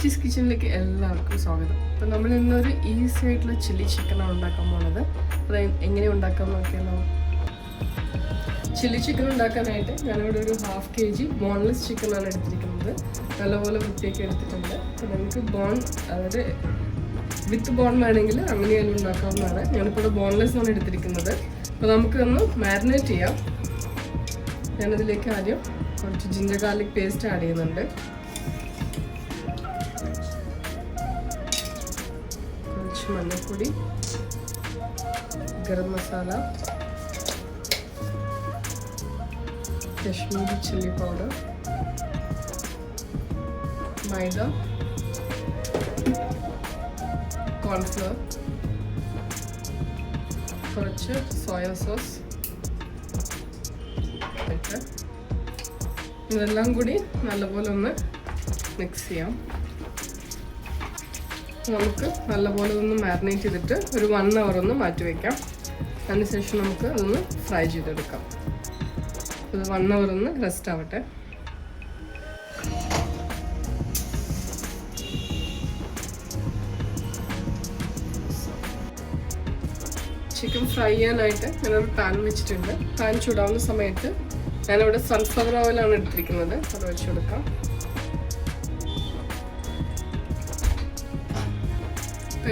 ചേച്ചീസ് കിച്ചണിലേക്ക് എല്ലാവർക്കും സ്വാഗതം. അപ്പോൾ നമ്മൾ ഇന്നൊരു ഈസി ആയിട്ടുള്ള ചില്ലി ചിക്കനാണ് ഉണ്ടാക്കാൻ പോകുന്നത്. അത് എങ്ങനെ ഉണ്ടാക്കാൻ നോക്കിയാലോ? ചില്ലി ചിക്കൻ ഉണ്ടാക്കാനായിട്ട് ഞാനിവിടെ ഒരു 1/2 kg ബോൺലെസ് ചിക്കനാണ് എടുത്തിരിക്കുന്നത്. നല്ലപോലെ വൃത്തിയാക്കി എടുത്തിട്ടുണ്ട്. അപ്പോൾ നമുക്ക് അതായത് വിത്ത് ബോൺ വേണമെങ്കിൽ അങ്ങനെയെല്ലാം ഉണ്ടാക്കാവുന്നതാണ്. ഞാനിപ്പോൾ ഇവിടെ ബോൺലെസ് ആണ് എടുത്തിരിക്കുന്നത്. അപ്പോൾ നമുക്കൊന്ന് മാരിനേറ്റ് ചെയ്യാം. ഞാനതിലേക്ക് ആദ്യം കുറച്ച് ജിഞ്ചർ ഗാർലിക് പേസ്റ്റ് ആഡ് ചെയ്യുന്നുണ്ട്. കുറച്ച് മഞ്ഞൾപ്പൊടി, ഗരം മസാല, കശ്മീരി ചില്ലി പൗഡർ, മൈദ, കോൺഫ്ലവർ, കുറച്ച് സോയ സോസ്, ഇതെല്ലാം കൂടി നല്ലപോലെ ഒന്ന് മിക്സ് ചെയ്യാം. നമുക്ക് നല്ലപോലെ ഒന്ന് മാരിനേറ്റ് ചെയ്തിട്ട് ഒരു 1 hour ഒന്ന് മാറ്റി വയ്ക്കാം. അതിനുശേഷം നമുക്ക് അതൊന്ന് ഫ്രൈ ചെയ്തെടുക്കാം. അത് 1 hour ഒന്ന് റെസ്റ്റ് ആവട്ടെ. ചിക്കൻ ഫ്രൈ ചെയ്യാനായിട്ട് ഞാനൊരു പാൻ വെച്ചിട്ടുണ്ട്. പാൻ ചൂടാവുന്ന സമയത്ത് ഞാനിവിടെ സൺഫ്ലവർ ഓയിലാണ് എടുത്തിരിക്കുന്നത്. അത് വെച്ച് കൊടുക്കാം.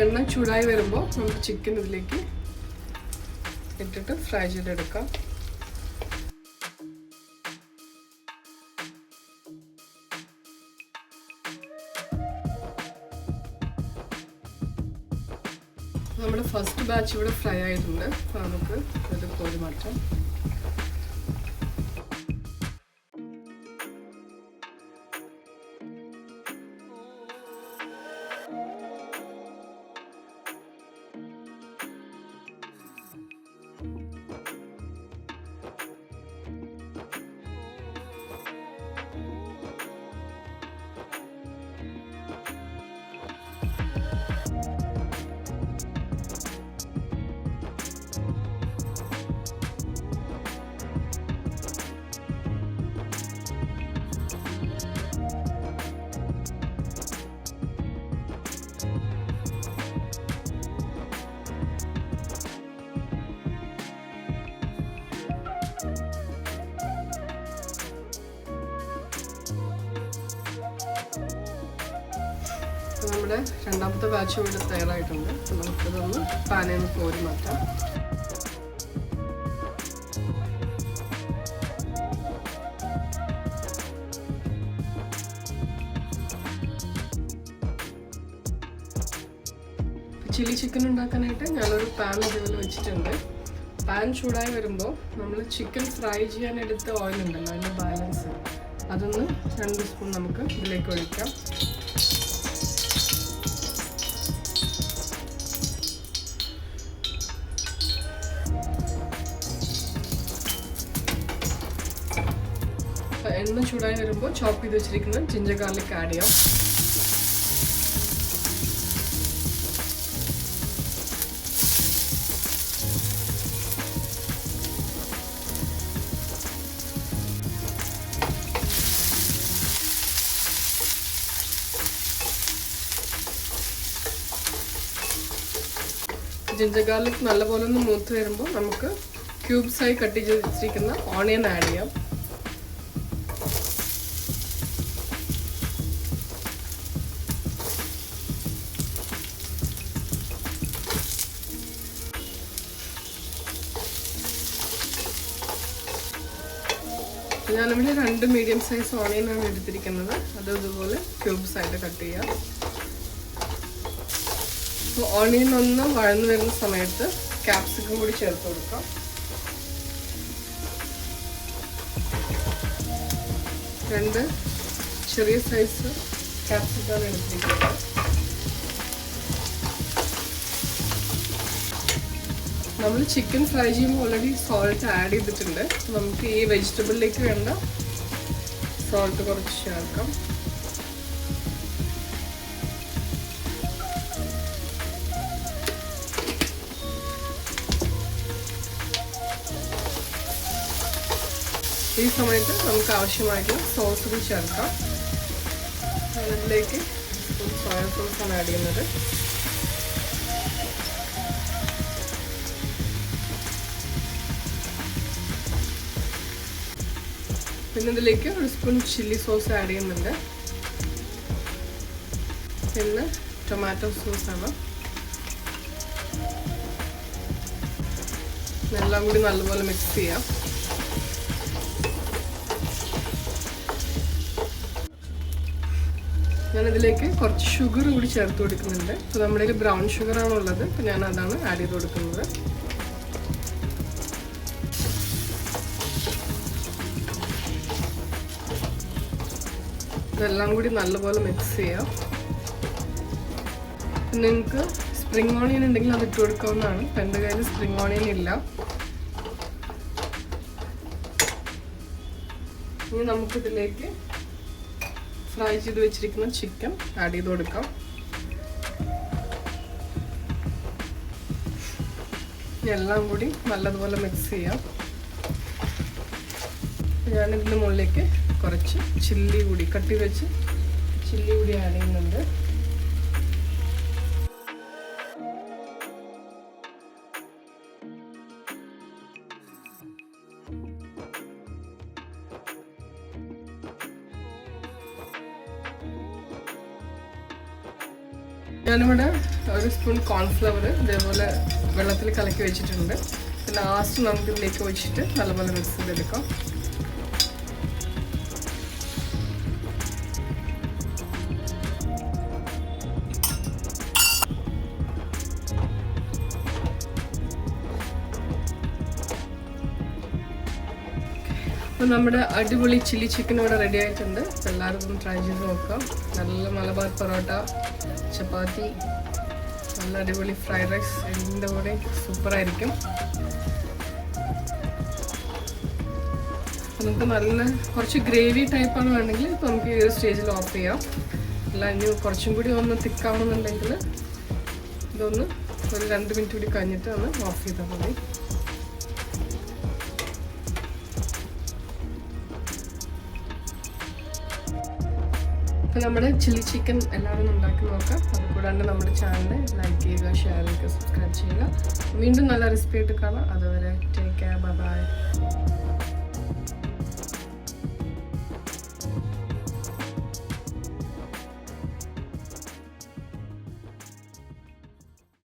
എണ്ണ ചൂടായി വരുമ്പോൾ നമുക്ക് ചിക്കൻ ഇതിലേക്ക് ഇട്ടിട്ട് ഫ്രൈ ചെയ്തെടുക്കാം. നമ്മുടെ ഫസ്റ്റ് ബാച്ച് ഇവിടെ ഫ്രൈ ആയിട്ടുണ്ട്. അപ്പോൾ നമുക്ക് ഇത് കോരി മാറ്റാം. നമ്മുടെ രണ്ടാമത്തെ ബാച്ച് ഇവിടെ തയ്യാറായിട്ടുണ്ട്. അപ്പോൾ നമുക്കിതൊന്ന് പാനിൽ നിന്ന് കോരി മാറ്റാം. ചില്ലി ചിക്കൻ ഉണ്ടാക്കാനായിട്ട് ഞാനൊരു പാൻ ഇതുപോലെ വെച്ചിട്ടുണ്ട്. പാൻ ചൂടായി വരുമ്പോൾ നമ്മൾ ചിക്കൻ ഫ്രൈ ചെയ്യാൻ എടുത്ത ഓയിൽ ഉണ്ടല്ലോ, അതിൻ്റെ ബാലൻസ് അതൊന്ന് 2 സ്പൂൺ നമുക്ക് ഇതിലേക്ക് ഒഴിക്കാം. എണ്ണ ചൂടായി വരുമ്പോൾ ചോപ്പ് ചെയ്ത് വെച്ചിരിക്കുന്ന ജിഞ്ചർ ഗാർലിക് ആഡ് ചെയ്യാം. ജിഞ്ചർ ഗാർലിക് നല്ലപോലെ ഒന്ന് മൂത്ത് വരുമ്പോൾ നമുക്ക് ക്യൂബ്സായി കട്ട് ചെയ്ത് വെച്ചിരിക്കുന്ന ഓണിയൻ ആഡ് ചെയ്യാം. ഞാനിവിടെ 2 മീഡിയം സൈസ് ഓണിയനാണ് എടുത്തിരിക്കുന്നത്. അത് ഇതുപോലെ ക്യൂബ്സ് ആയിട്ട് കട്ട് ചെയ്യാം. അപ്പോൾ ഓണിയൻ ഒന്ന് വഴന്നു വരുന്ന സമയത്ത് ക്യാപ്സിക്കം കൂടി ചേർത്ത് കൊടുക്കാം. രണ്ട് ചെറിയ സൈസ് ക്യാപ്സിക്കാണ് എടുത്തിരിക്കുന്നത്. നമ്മൾ ചിക്കൻ ഫ്രൈ ചെയ്യുമ്പോൾ ഓൾറെഡി സോൾട്ട് ആഡ് ചെയ്തിട്ടുണ്ട്. നമുക്ക് ഈ വെജിറ്റബിളിലേക്ക് വേണ്ട സോൾട്ട് കുറച്ച് ചേർക്കാം. ഈ സമയത്ത് നമുക്ക് ആവശ്യമായിട്ടുള്ള സോസുകൾ ചേർക്കാം. അതിലേക്ക് സോയ സോസാണ് ആഡ് ചെയ്യുന്നത്. പിന്നെ ഇതിലേക്ക് ഒരു സ്പൂൺ ചില്ലി സോസ് ആഡ് ചെയ്യുന്നുണ്ട്. പിന്നെ ടൊമാറ്റോ സോസാണ്. എല്ലാം കൂടി നല്ലപോലെ മിക്സ് ചെയ്യാം. ഞാനിതിലേക്ക് കുറച്ച് ഷുഗർ കൂടി ചേർത്ത് കൊടുക്കുന്നുണ്ട്. അപ്പോൾ നമ്മുടെ കയ്യിൽ ബ്രൗൺ ഷുഗറാണ് ഉള്ളത്, അപ്പോൾ ഞാൻ അതാണ് ആഡ് ചെയ്ത് കൊടുക്കുന്നത്. ഇതെല്ലാം കൂടി നല്ലപോലെ മിക്സ് ചെയ്യാം. നിങ്ങൾക്ക് സ്പ്രിംഗ് ഓണിയൻ ഉണ്ടെങ്കിൽ അത് ഇട്ട് കൊടുക്കാവുന്നതാണ്. അപ്പം എൻ്റെ കയ്യിൽ സ്പ്രിംഗ് ഓണിയൻ ഇല്ല. ഇനി നമുക്കിതിലേക്ക് ഫ്രൈ ചെയ്ത് വെച്ചിരിക്കുന്ന ചിക്കൻ ആഡ് ചെയ്ത് കൊടുക്കാം. എല്ലാം കൂടി നല്ലതുപോലെ മിക്സ് ചെയ്യാം. ഞാനിതിൻ്റെ മുകളിലേക്ക് കുറച്ച് ചില്ലി കൂടി കട്ട് ചെയ്ത് വെച്ച് ചില്ലി കൂടി ആഡ് ചെയ്യുന്നുണ്ട്. ഞാനിവിടെ ഒരു സ്പൂൺ കോൺഫ്ലവർ ഇതേപോലെ വെള്ളത്തിൽ കലക്കി വെച്ചിട്ടുണ്ട്. ലാസ്റ്റ് നമുക്ക് ഇതിലേക്ക് ഒഴിച്ചിട്ട് നല്ലപോലെ മിക്സ് ചെയ്തെടുക്കാം. അപ്പോൾ നമ്മുടെ അടിപൊളി ചില്ലി ചിക്കൻ ഇവിടെ റെഡി ആയിട്ടുണ്ട്. എല്ലാവരും ഒന്ന് ട്രൈ ചെയ്ത് നോക്കാം. നല്ല മലബാർ പൊറോട്ട, ചപ്പാത്തി, നല്ല അടിപൊളി ഫ്രൈഡ് റൈസ് ഇതിൻ്റെ കൂടെ സൂപ്പറായിരിക്കും. നമുക്ക് നല്ല കുറച്ച് ഗ്രേവി ടൈപ്പാണ് വേണമെങ്കിൽ ഇപ്പോൾ നമുക്ക് ഈ ഒരു സ്റ്റേജിൽ ഓഫ് ചെയ്യാം. അല്ല ഇനി കുറച്ചും കൂടി ഒന്ന് തിക്കാവണമെന്നുണ്ടെങ്കിൽ ഇതൊന്ന് ഒരു 2 മിനിറ്റ് കൂടി കഴിഞ്ഞിട്ട് ഒന്ന് ഓഫ് ചെയ്താൽ മതി. അപ്പോൾ നമ്മുടെ ചില്ലി ചിക്കൻ എല്ലാവരും ഉണ്ടാക്കി നോക്കാം. അതുകൂടാണ്ട് നമ്മുടെ ചാനൽ ലൈക്ക് ചെയ്യുക, ഷെയർ ചെയ്യുക, സബ്സ്ക്രൈബ് ചെയ്യുക. വീണ്ടും നല്ല റെസിപ്പി ആയിട്ട് കാണാം. അതുവരെ ടേക്ക് കെയർ, ബൈ ബൈ.